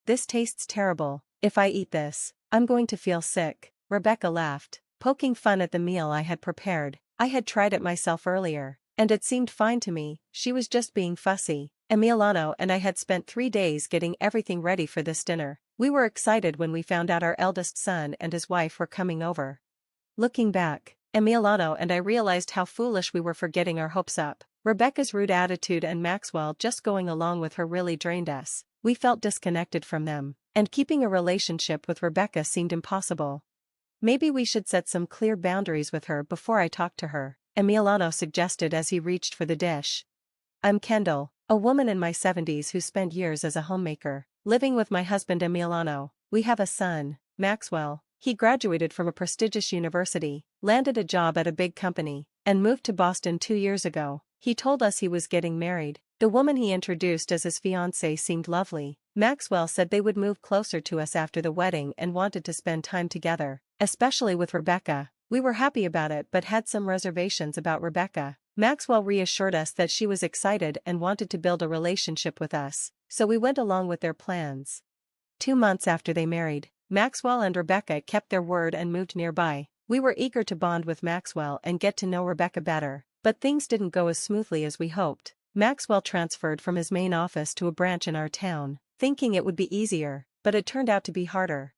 This tastes terrible. If I eat this, I'm going to feel sick. Rebecca laughed, poking fun at the meal I had prepared. I had tried it myself earlier, and it seemed fine to me. She was just being fussy. Emiliano and I had spent 3 days getting everything ready for this dinner. We were excited when we found out our eldest son and his wife were coming over. Looking back, Emiliano and I realized how foolish we were for getting our hopes up. Rebecca's rude attitude and Maxwell just going along with her really drained us. We felt disconnected from them, and keeping a relationship with Rebecca seemed impossible. Maybe we should set some clear boundaries with her before I talk to her, Emiliano suggested as he reached for the dish. I'm Kendall, a woman in my 70s who spent years as a homemaker, living with my husband Emiliano. We have a son, Maxwell. He graduated from a prestigious university, landed a job at a big company, and moved to Boston 2 years ago. He told us he was getting married. The woman he introduced as his fiancée seemed lovely. Maxwell said they would move closer to us after the wedding and wanted to spend time together, especially with Rebecca. We were happy about it but had some reservations about Rebecca. Maxwell reassured us that she was excited and wanted to build a relationship with us, so we went along with their plans. 2 months after they married, Maxwell and Rebecca kept their word and moved nearby. We were eager to bond with Maxwell and get to know Rebecca better, but things didn't go as smoothly as we hoped. Maxwell transferred from his main office to a branch in our town, thinking it would be easier, but it turned out to be harder.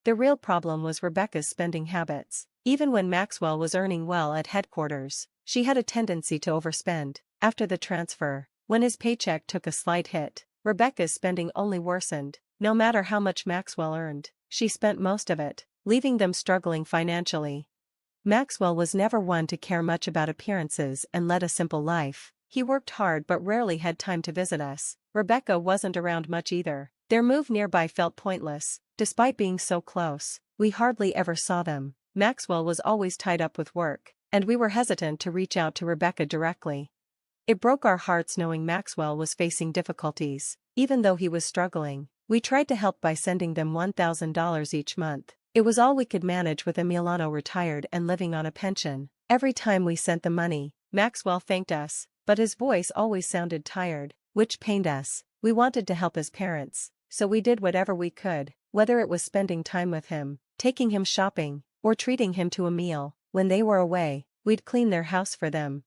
The real problem was Rebecca's spending habits. Even when Maxwell was earning well at headquarters, she had a tendency to overspend. After the transfer, when his paycheck took a slight hit, Rebecca's spending only worsened. No matter how much Maxwell earned, she spent most of it, leaving them struggling financially. Maxwell was never one to care much about appearances and led a simple life. He worked hard but rarely had time to visit us. Rebecca wasn't around much either. Their move nearby felt pointless. Despite being so close, we hardly ever saw them. Maxwell was always tied up with work, and we were hesitant to reach out to Rebecca directly. It broke our hearts knowing Maxwell was facing difficulties. Even though he was struggling, we tried to help by sending them $1,000 each month. It was all we could manage with Emiliano retired and living on a pension. Every time we sent the money, Maxwell thanked us, but his voice always sounded tired, which pained us. We wanted to help his parents, so we did whatever we could, whether it was spending time with him, taking him shopping, or treating him to a meal. When they were away, we'd clean their house for them.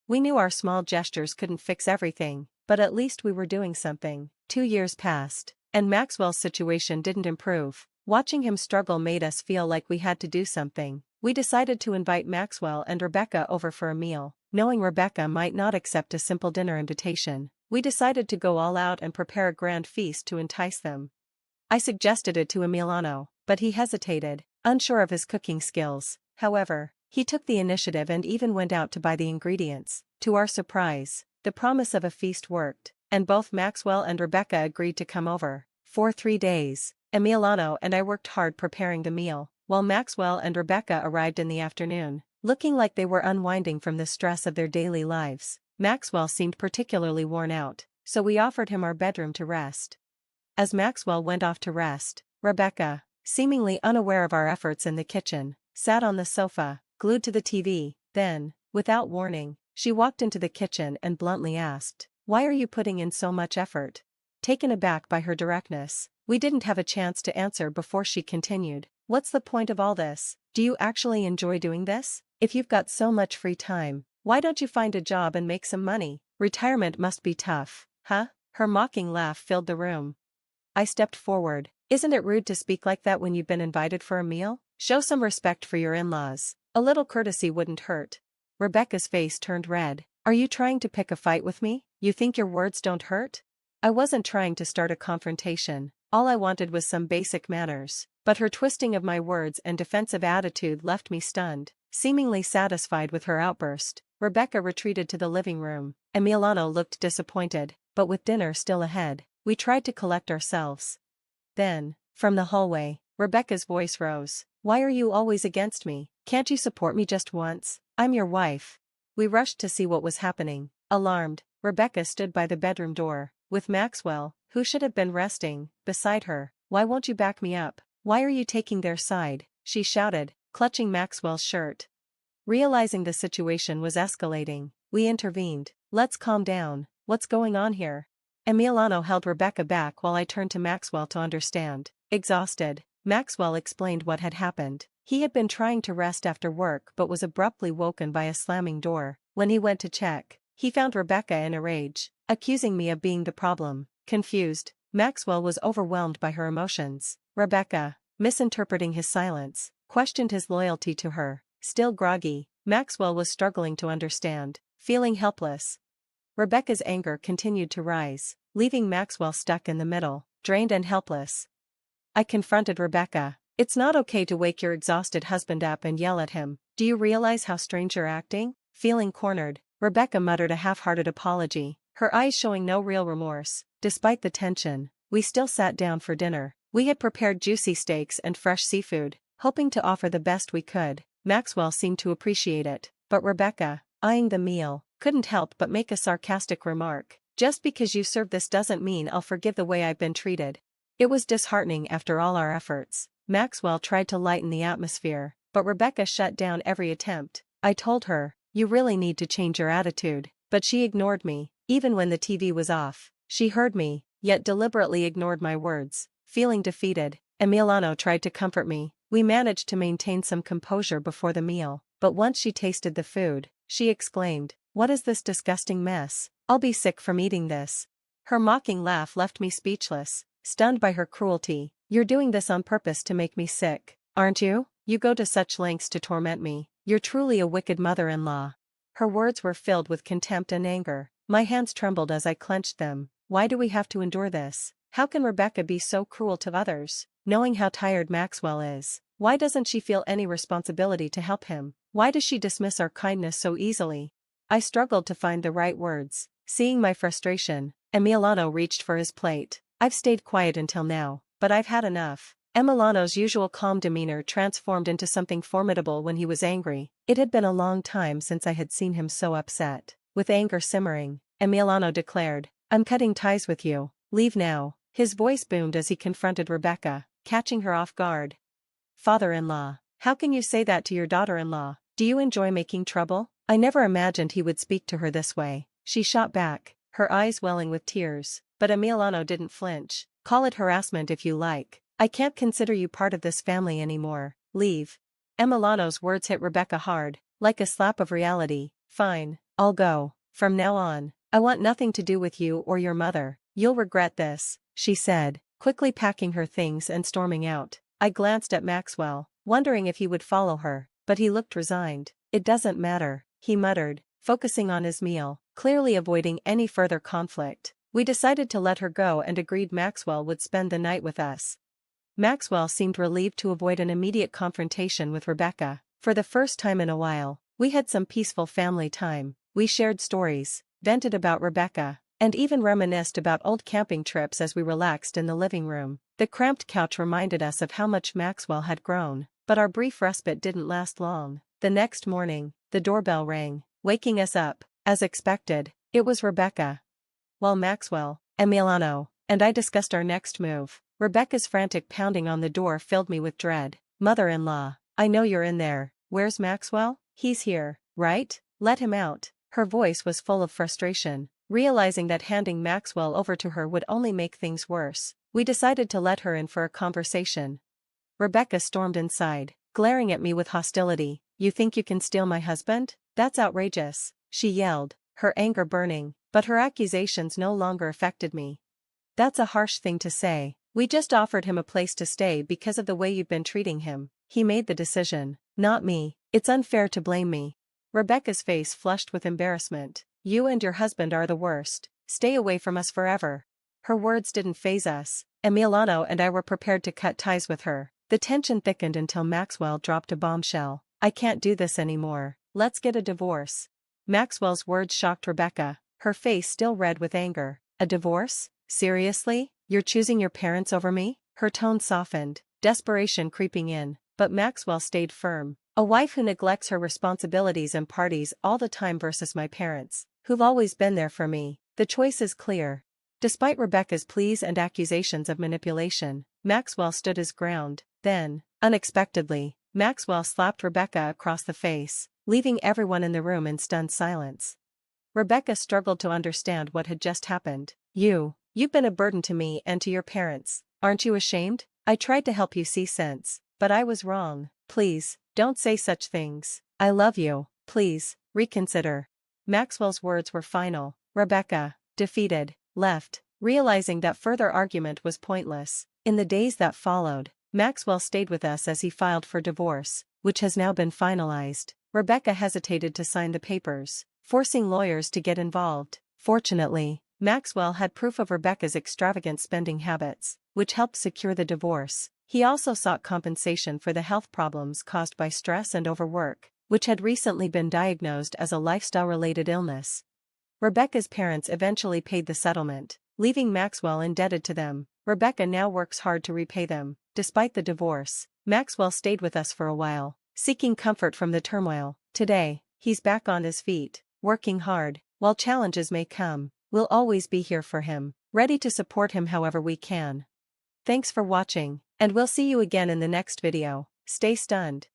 We knew our small gestures couldn't fix everything, but at least we were doing something. 2 years passed, and Maxwell's situation didn't improve. Watching him struggle made us feel like we had to do something. We decided to invite Maxwell and Rebecca over for a meal. Knowing Rebecca might not accept a simple dinner invitation, we decided to go all out and prepare a grand feast to entice them. I suggested it to Emiliano, but he hesitated, unsure of his cooking skills. However, he took the initiative and even went out to buy the ingredients. To our surprise, the promise of a feast worked, and both Maxwell and Rebecca agreed to come over. For 3 days, Emiliano and I worked hard preparing the meal, while Maxwell and Rebecca arrived in the afternoon, looking like they were unwinding from the stress of their daily lives. Maxwell seemed particularly worn out, so we offered him our bedroom to rest. As Maxwell went off to rest, Rebecca, seemingly unaware of our efforts in the kitchen, sat on the sofa, glued to the TV. Then, without warning, she walked into the kitchen and bluntly asked, "Why are you putting in so much effort?" Taken aback by her directness, we didn't have a chance to answer before she continued, "What's the point of all this? Do you actually enjoy doing this? If you've got so much free time, why don't you find a job and make some money? Retirement must be tough, huh?" Her mocking laugh filled the room. I stepped forward. "Isn't it rude to speak like that when you've been invited for a meal? Show some respect for your in-laws. A little courtesy wouldn't hurt." Rebecca's face turned red. "Are you trying to pick a fight with me? You think your words don't hurt?" I wasn't trying to start a confrontation. All I wanted was some basic manners, but her twisting of my words and defensive attitude left me stunned. Seemingly satisfied with her outburst, Rebecca retreated to the living room. Emiliano looked disappointed, but with dinner still ahead, we tried to collect ourselves. Then, from the hallway, Rebecca's voice rose. "Why are you always against me? Can't you support me just once? I'm your wife." We rushed to see what was happening. Alarmed, Rebecca stood by the bedroom door, with Maxwell, who should have been resting, beside her. "Why won't you back me up? Why are you taking their side?" she shouted, clutching Maxwell's shirt. Realizing the situation was escalating, we intervened. "Let's calm down. What's going on here?" Emiliano held Rebecca back while I turned to Maxwell to understand. Exhausted, Maxwell explained what had happened. He had been trying to rest after work but was abruptly woken by a slamming door. When he went to check, he found Rebecca in a rage, accusing me of being the problem. Confused, Maxwell was overwhelmed by her emotions. Rebecca, misinterpreting his silence, questioned his loyalty to her. Still groggy, Maxwell was struggling to understand, feeling helpless. Rebecca's anger continued to rise, leaving Maxwell stuck in the middle, drained and helpless. I confronted Rebecca. It's not okay to wake your exhausted husband up and yell at him. Do you realize how strange you're acting? Feeling cornered, Rebecca muttered a half-hearted apology, her eyes showing no real remorse. Despite the tension, we still sat down for dinner. We had prepared juicy steaks and fresh seafood, hoping to offer the best we could. Maxwell seemed to appreciate it, but Rebecca, eyeing the meal, couldn't help but make a sarcastic remark. Just because you serve this doesn't mean I'll forgive the way I've been treated. It was disheartening after all our efforts. Maxwell tried to lighten the atmosphere, but Rebecca shut down every attempt. I told her, you really need to change your attitude, but she ignored me, even when the TV was off. She heard me, yet deliberately ignored my words. Feeling defeated, Emiliano tried to comfort me. We managed to maintain some composure before the meal, but once she tasted the food, she exclaimed, "What is this disgusting mess? I'll be sick from eating this." Her mocking laugh left me speechless, stunned by her cruelty. You're doing this on purpose to make me sick, aren't you? You go to such lengths to torment me. You're truly a wicked mother-in-law. Her words were filled with contempt and anger. My hands trembled as I clenched them. Why do we have to endure this? How can Rebecca be so cruel to others, knowing how tired Maxwell is? Why doesn't she feel any responsibility to help him? Why does she dismiss our kindness so easily? I struggled to find the right words. Seeing my frustration, Emiliano reached for his plate. I've stayed quiet until now, but I've had enough. Emiliano's usual calm demeanor transformed into something formidable when he was angry. It had been a long time since I had seen him so upset. With anger simmering, Emiliano declared, "I'm cutting ties with you. Leave now." His voice boomed as he confronted Rebecca, catching her off guard. "Father-in-law, how can you say that to your daughter-in-law? Do you enjoy making trouble?" I never imagined he would speak to her this way. She shot back, her eyes welling with tears, but Emiliano didn't flinch. "Call it harassment if you like. I can't consider you part of this family anymore. Leave." Emiliano's words hit Rebecca hard, like a slap of reality. "Fine, I'll go. From now on, I want nothing to do with you or your mother. You'll regret this," she said, quickly packing her things and storming out. I glanced at Maxwell, wondering if he would follow her, but he looked resigned. "It doesn't matter," he muttered, focusing on his meal, clearly avoiding any further conflict. We decided to let her go and agreed Maxwell would spend the night with us. Maxwell seemed relieved to avoid an immediate confrontation with Rebecca. For the first time in a while, we had some peaceful family time. We shared stories, vented about Rebecca, and even reminisced about old camping trips as we relaxed in the living room. The cramped couch reminded us of how much Maxwell had grown, but our brief respite didn't last long. The next morning, the doorbell rang, waking us up. As expected, it was Rebecca. While Maxwell, Emiliano, and I discussed our next move, Rebecca's frantic pounding on the door filled me with dread. "Mother-in-law, I know you're in there. Where's Maxwell? He's here, right? Let him out." Her voice was full of frustration. Realizing that handing Maxwell over to her would only make things worse, we decided to let her in for a conversation. Rebecca stormed inside, glaring at me with hostility. "You think you can steal my husband? That's outrageous," she yelled, her anger burning, but her accusations no longer affected me. "That's a harsh thing to say. We just offered him a place to stay because of the way you've been treating him. He made the decision, not me. It's unfair to blame me." Rebecca's face flushed with embarrassment. "You and your husband are the worst. Stay away from us forever." Her words didn't faze us. Emiliano and I were prepared to cut ties with her. The tension thickened until Maxwell dropped a bombshell. "I can't do this anymore. Let's get a divorce." Maxwell's words shocked Rebecca, her face still red with anger. "A divorce? Seriously? You're choosing your parents over me?" Her tone softened, desperation creeping in, but Maxwell stayed firm. "A wife who neglects her responsibilities and parties all the time versus my parents, who've always been there for me. The choice is clear." Despite Rebecca's pleas and accusations of manipulation, Maxwell stood his ground. Then, unexpectedly, Maxwell slapped Rebecca across the face, leaving everyone in the room in stunned silence. Rebecca struggled to understand what had just happened. You've been a burden to me and to your parents. Aren't you ashamed? I tried to help you see sense, but I was wrong. Please, don't say such things. I love you. Please, reconsider. Maxwell's words were final. Rebecca, defeated, left, realizing that further argument was pointless. In the days that followed, Maxwell stayed with us as he filed for divorce, which has now been finalized. Rebecca hesitated to sign the papers, forcing lawyers to get involved. Fortunately, Maxwell had proof of Rebecca's extravagant spending habits, which helped secure the divorce. He also sought compensation for the health problems caused by stress and overwork, which had recently been diagnosed as a lifestyle-related illness. Rebecca's parents eventually paid the settlement, leaving Maxwell indebted to them. Rebecca now works hard to repay them. Despite the divorce, Maxwell stayed with us for a while, seeking comfort from the turmoil. Today, he's back on his feet, working hard. While challenges may come, we'll always be here for him, ready to support him however we can. Thanks for watching, and we'll see you again in the next video. Stay stunned.